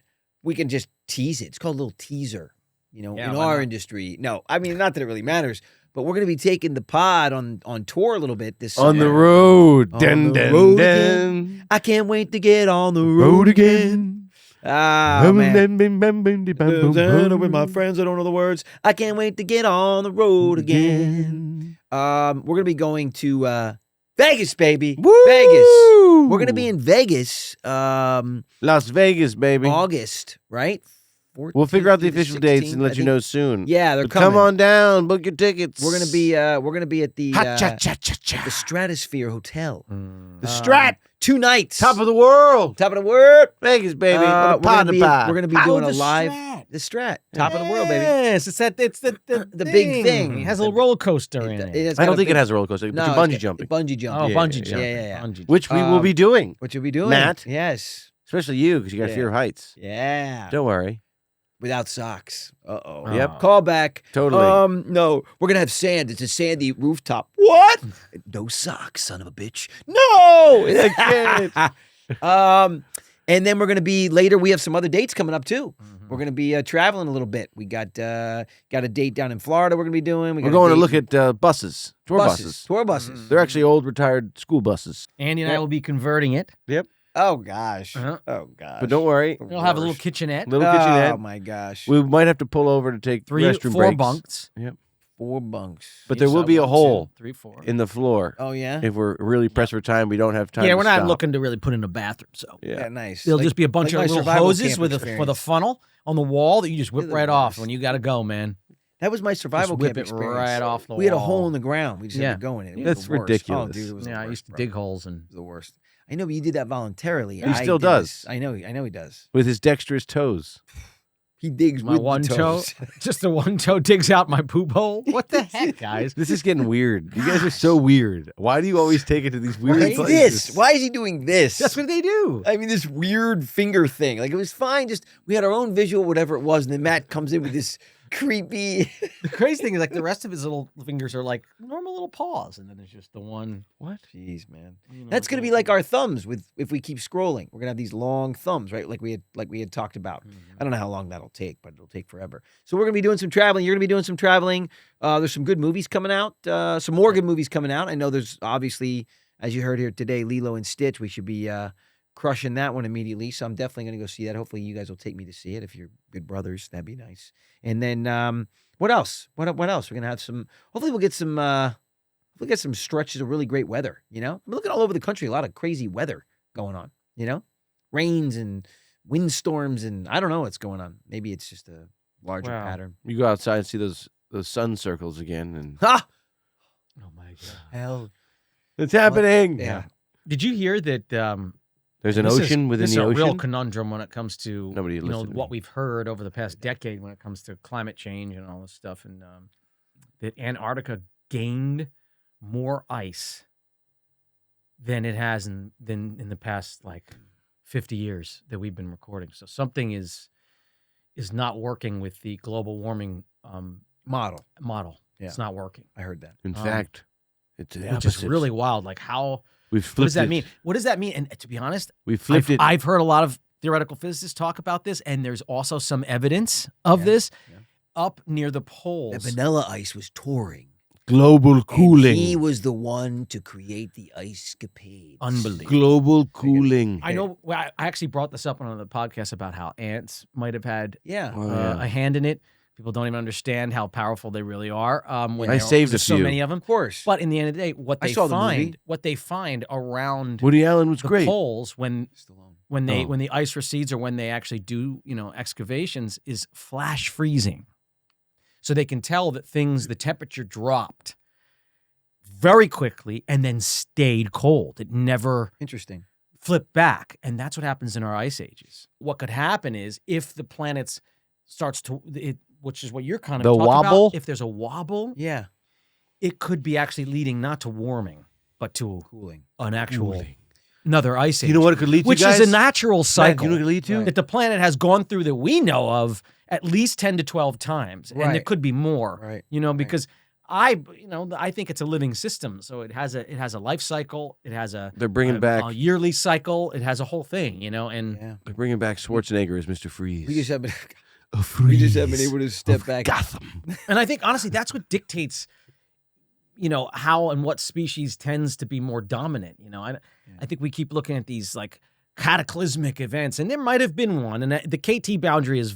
just tease it. It's called a little teaser. You know, Yeah, in why our not? industry. No, I mean not that it really matters, but we're gonna be taking the pod on tour a little bit this On the summer. road. On Dun, the dun, road dun. I can't wait to get on the road again. Ah, man. With my friends, I don't know the words. I can't wait to get on the road again. We're gonna be going to Vegas, baby. Woo! Vegas. We're gonna be in Vegas. Las Vegas, baby. August, right? We'll figure out the 14th to official dates 16th, and let I you think. know soon. Yeah, they're But coming. come on down, book your tickets. We're gonna be at the Ha-cha-cha-cha-cha. the Stratosphere Hotel. The Strat, 2 nights. top of the world. Top of the world. Vegas, baby. We're gonna be doing the a live Strat. the Strat. Top of the world, baby. Yes, it's The big thing. It has a little roller coaster in it. It's I got don't a think big- it has a roller coaster. No, but you're bungee jumping, Bungee jumping. Oh, Yeah, bungee yeah, jumping. yeah, yeah. Bungee which we will be doing. What you be doing, Matt? Yes. Especially you, because you got Yeah. fear of heights. Yeah. Don't worry. Without socks. Uh-oh. Yep. Call back. Totally. No. We're gonna have sand. It's a sandy rooftop. What? No socks, son of a bitch. No. And then we're gonna be later. We have some other dates coming up too. We're gonna be traveling a little bit. We got a date down in Florida. We're gonna be doing. We're going to look at buses, tour buses. Tour buses. They're actually old retired school buses. Andy and I will be converting it. Oh gosh. Uh-huh. Oh gosh. But don't worry, We'll have a little kitchenette. little Oh kitchenette. my gosh. We might have to pull over to take restroom 4 breaks. bunks. 4 bunks. But there will be a One, two, hole 3, 4. in the floor. Oh yeah. If we're really pressed for time, we don't have time. Yeah, to we're not stop. looking to really put in a bathroom, so Yeah. Nice. there'll Like- just be a bunch like of my little survival hoses camp with experience. a funnel on the wall that you just whip They're the right off worst. when you got to go, man. That was my survival Just whip camp it experience. right off the We had a wall. hole in the ground. We just Yeah. had to go in it. It was That's the worst. ridiculous. Oh, dude, it was the Yeah, I worst, used to bro. dig holes and It was the worst. I know, but you did that voluntarily. He still did does. this. I know he does. With his dexterous toes. He digs my with one the toe, toes. just the one toe digs out my poop hole. What the heck, guys? This is getting weird. You guys are so weird. Why do you always take it to these weird Why places? this? Why is he doing this? That's what they do. I mean, this weird finger thing. Like, it was fine. Just, we had our own visual, whatever it was. And then Matt comes in with this creepy. The crazy thing is, like, the rest of his little fingers are like normal little paws, and then there's just the one. What? Jeez, man. you know, That's going to be like our thumbs if we keep scrolling. We're going to have these long thumbs, right? Like we had talked about. I don't know how long that'll take, but it'll take forever. So we're going to be doing some traveling. You're going to be doing some traveling. There's some good movies coming out. Some more good movies coming out. I know there's obviously, as you heard here today, Lilo and Stitch. We should be crushing that one immediately. So I'm definitely going to go see that. Hopefully you guys will take me to see it. If you're good brothers, that'd be nice. And then what else? What else? We're going to have some, hopefully we'll get some stretches of really great weather, you know? I'm looking all over the country, a lot of crazy weather going on, you know? Rains and windstorms and I don't know what's going on. Maybe it's just a larger Wow. pattern. You go outside and see those sun circles again, and Ha! Oh my god! Hell. it's happening. Yeah. Did you hear that? There's an This is- ocean within this the is a real ocean. conundrum when it comes to Nobody you know listened to what me. we've heard over the past decade when it comes to climate change and all this stuff, and that Antarctica gained more ice than it has in the past like 50 years that we've been recording. So something is not working with the global warming Model. model. Yeah. It's not working. I heard that. In fact, it's Yeah, but it's really wild. Like how? we've What flipped does that it. mean? What does that mean? And to be honest, We flipped it. I've heard a lot of theoretical physicists talk about this, and there's also some evidence of this up near the poles. The vanilla ice was touring. Global cooling. And he was the one to create the ice capades. Unbelievable. Global cooling. I know. Well, I actually brought this up on another podcast about how ants might have had Yeah. a hand in it. People don't even understand how powerful they really are. When I saved a there's so few. many of them. Of course. But in the end of the day, what I they saw the movie. find around Woody Allen was the great. poles when Stallone. the ice recedes or when they actually do excavations is flash freezing, so they can tell that the temperature dropped very quickly and then stayed cold. It never Interesting. flipped back, and that's what happens in our ice ages. What could happen is if the planet starts to which is what you're kind of The talking wobble? about. If there's a wobble, Yeah. it could be actually leading not to warming, but to Cooling. an actual another ice age. You know what it could lead to, which guys? is a natural Matt, cycle you know what it could lead to? that the planet has gone through that we know of at least 10 to 12 times, and there Right. could be more. Right. Because I think it's a living system, so it has a life cycle. It has They're bringing back. a yearly cycle. It has a whole thing, and Yeah. They're bringing back Schwarzenegger as Mr. Freeze. We just haven't. Freeze We just haven't been able to step of back. Gotham. And I think honestly that's what dictates, how and what species tends to be more dominant. I think we keep looking at these like cataclysmic events, and there might have been one, and the KT boundary is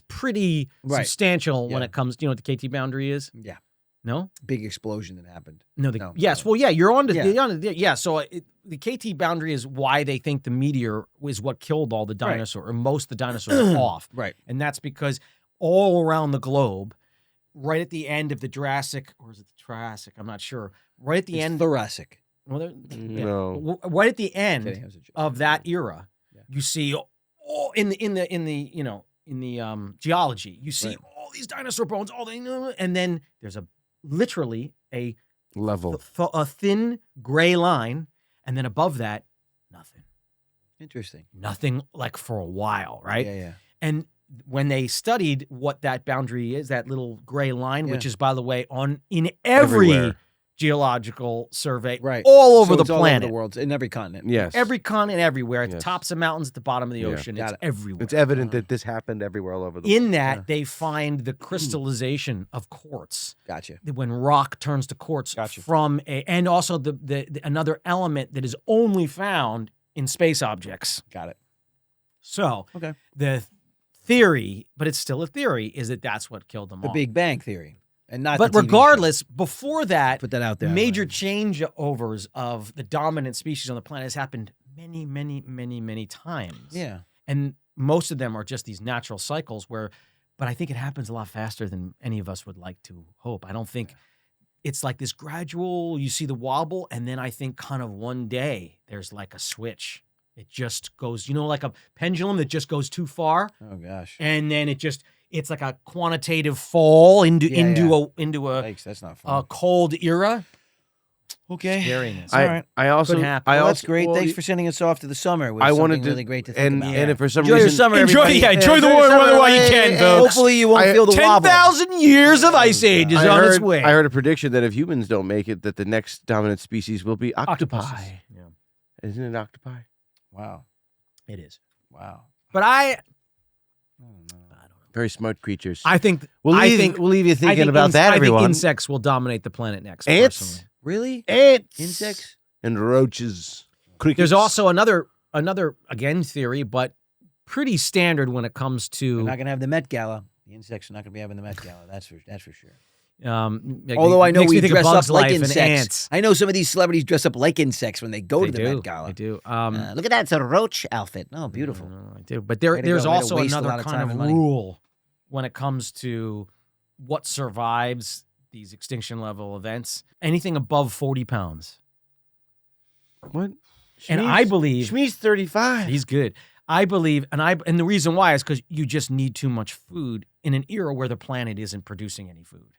pretty Right. substantial when Yeah. it comes. Do you know what the KT boundary is? Yeah. No. Big explosion that happened. No, No, yes. no. Well, yeah, you're on to Yeah. yeah. So the KT boundary is why they think the meteor was what killed all the dinosaurs or most of the dinosaurs off, Right. and that's because all around the globe, right at the end of the Jurassic, or is it the Triassic? I'm not sure. Right at the It's end, thoracic. well, No. right at the end Kidding, that was a joke. of that era, Yeah. you see all in the geology, you see Right. all these dinosaur bones, and then there's literally a Level. a thin gray line, and then above that, nothing. Interesting. Nothing like for a while, right? Yeah. And when they studied what that boundary is, that little gray line, which Yeah. is, by the way, in every Everywhere. geological survey, Right. all over So the it's all planet, over the world, in every continent. Yes. every continent, everywhere, at the Yes. tops of mountains, at the bottom of the Yeah. ocean, Got it's it. everywhere. It's evident that this happened everywhere all over the In world. that, they find the crystallization of quartz. Gotcha. When rock turns to quartz Gotcha. and also the another element that is only found in space objects. Got it. So Okay. the theory, but it's still a theory, is that that's what killed them The all. Big Bang Theory. And not But the TV show. regardless, before that, Put that out there. major changeovers of the dominant species on the planet has happened many, many, many, many times. Yeah. And most of them are just these natural cycles but I think it happens a lot faster than any of us would like to hope. I don't think it's like this gradual, you see the wobble, and then I think kind of one day there's like a switch. It just goes, like a pendulum that just goes too far, Oh gosh. and then it's like a quantitative fall into Yeah, a Yikes, that's not fun. cold era. Okay. Scariness. All right. I also. Could happen. I Well, also, that's great. well, Thanks for sending us off to the summer. With I something wanted to really great to think and about. if for some Enjoy reason your summer, Enjoy- everybody. yeah, enjoy the your warm summer, weather while you everybody. can, folks. Hopefully you won't feel the wobble. 10,000 years of ice age is on its way. I heard a prediction that if humans don't make it, that the next dominant species will be octopi. Octopuses. Yeah, Isn't it octopi? Wow. it is. Wow. But I don't know. Very smart creatures. think we'll I leave, think we'll leave you I thinking think about that, I everyone. think insects will dominate the planet next. Ants? Personally. Really? Ants, Insects? and roaches. Crickets. There's also another again theory, but pretty standard when it comes We're to. not going to have the Met Gala. The insects are not going to be having the Met Gala. That's for sure. Like, Although I know makes me we think of dress Bug's up like Life and insects. ants. I know some of these celebrities dress up like insects when they go They to the do. Met Gala. They do. Look at that. It's a roach outfit. Oh, beautiful. I do. But Way to there's go. Way to also waste a another lot of kind time of and money. rule when it comes to what survives these extinction level events. Anything above 40 pounds. What? And I believe Shmi's 35. he's good. I believe, and the reason why is because you just need too much food in an era where the planet isn't producing any food.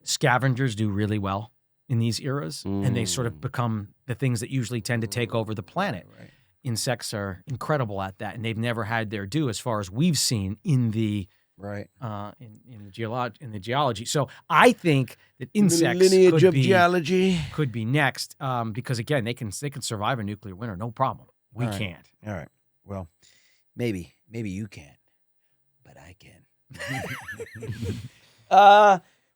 Scavengers do really well in these eras, and they sort of become the things that usually tend to take over the planet. Right. Insects are incredible at that, and they've never had their due as far as we've seen in the Right. in the geology. So I think that insects lineage could of be, geology. could be next, because again they can survive a nuclear winter, no problem. We All right. can't. All right. Well, Maybe you can, but I can.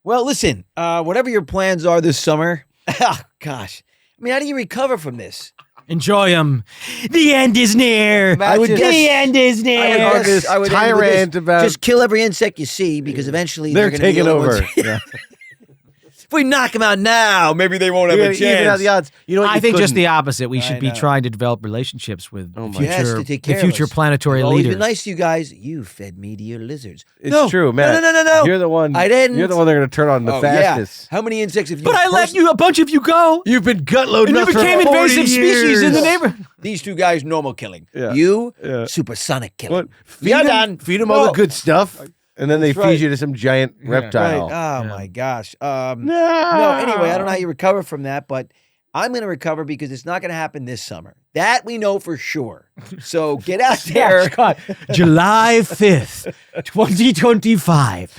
Well, listen, whatever your plans are this summer, oh, gosh. I mean, how do you recover from this? Enjoy them. The end is near. I would the guess- end is near. I would this end with tyrant this. about- Just kill every insect you see, because eventually They're gonna be taking the other over. ones. Yeah. If we knock them out now, maybe they won't have You're a gonna even out chance. the odds. You know what? I you think just couldn't. the opposite. We should I be know. trying to develop relationships with Oh my the Yes, future, to take the care of future us. planetary I've always leaders. been nice to you guys. You fed me to your lizards. It's No, true, man. No. You're the one. I didn't. You're the one they're gonna turn on the Oh, fastest. yeah. How many insects have you? But I let you, a bunch of you go, You've been gut loading and you us for became 40 invasive species in the years. neighborhood. These two guys, normal killing. Yeah. You, Yeah. supersonic killing. What? You're Feed done. Feed them all the No. good stuff, and then they That's feed right. you to some giant reptile. Right. Oh my gosh. No. No, anyway, I don't know how you recover from that, but I'm going to recover because it's not going to happen this summer. That we know for sure. So get out there. God. July 5th, 2025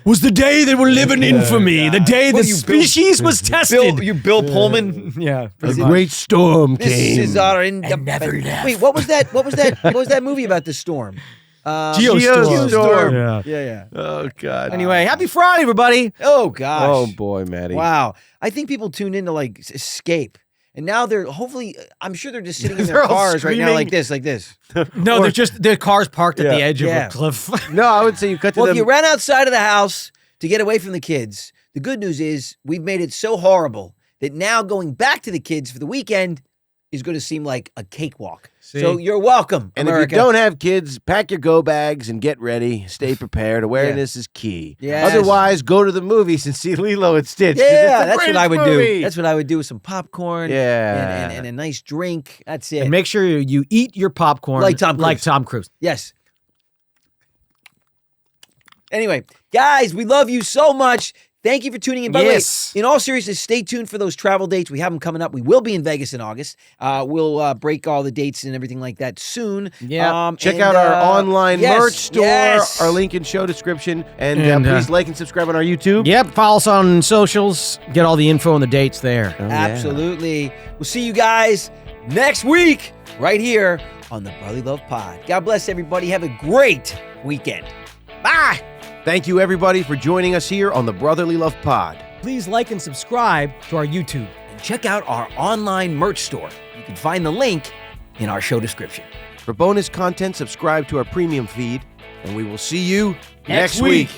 was the day that will live in infamy, the day What, the you Bill- species was tested. Bill Pullman. Yeah. A great storm This came. is our never independence. left. Wait, what was that? What was that movie about the storm? Geostorm. Yeah. Yeah. Oh God. Anyway, happy Friday, everybody. Oh gosh. Oh boy, Maddie. Wow. I think people tune in to like escape. And now they're hopefully, I'm sure they're just sitting in They're their all cars right now screaming. like this. No, they're just their cars parked at the edge of Yeah. a cliff. No, I would say you cut to Well, if them. you ran outside of the house to get away from the kids, the good news is we've made it so horrible that now going back to the kids for the weekend is going to seem like a cakewalk. So you're welcome, And America. if you don't have kids, pack your go bags and get ready. Stay prepared. Awareness is key. Yes. Otherwise, go to the movies and see Lilo and Stitch. 'cause it's Yeah, the that's what greatest I would movie. do. That's what I would do with some popcorn Yeah. and a nice drink. That's it. And make sure you eat your popcorn Like Tom Cruise. Like Tom Cruise. Yes. Anyway, guys, we love you so much. Thank you for tuning in. By the way, Yes. in all seriousness, stay tuned for those travel dates. We have them coming up. We will be in Vegas in August. We'll break all the dates and everything like that soon. Yeah. Check out our online yes, merch store, yes. our link in show description, and, And, please like and subscribe on our YouTube. Yep, follow us on socials. Get all the info and the dates there. Oh, yeah. Absolutely. We'll see you guys next week right here on the Brotherly Love Pod. God bless everybody. Have a great weekend. Bye. Thank you, everybody, for joining us here on the Brotherly Love Pod. Please like and subscribe to our YouTube. And check out our online merch store. You can find the link in our show description. For bonus content, subscribe to our premium feed, and we will see you Next next week.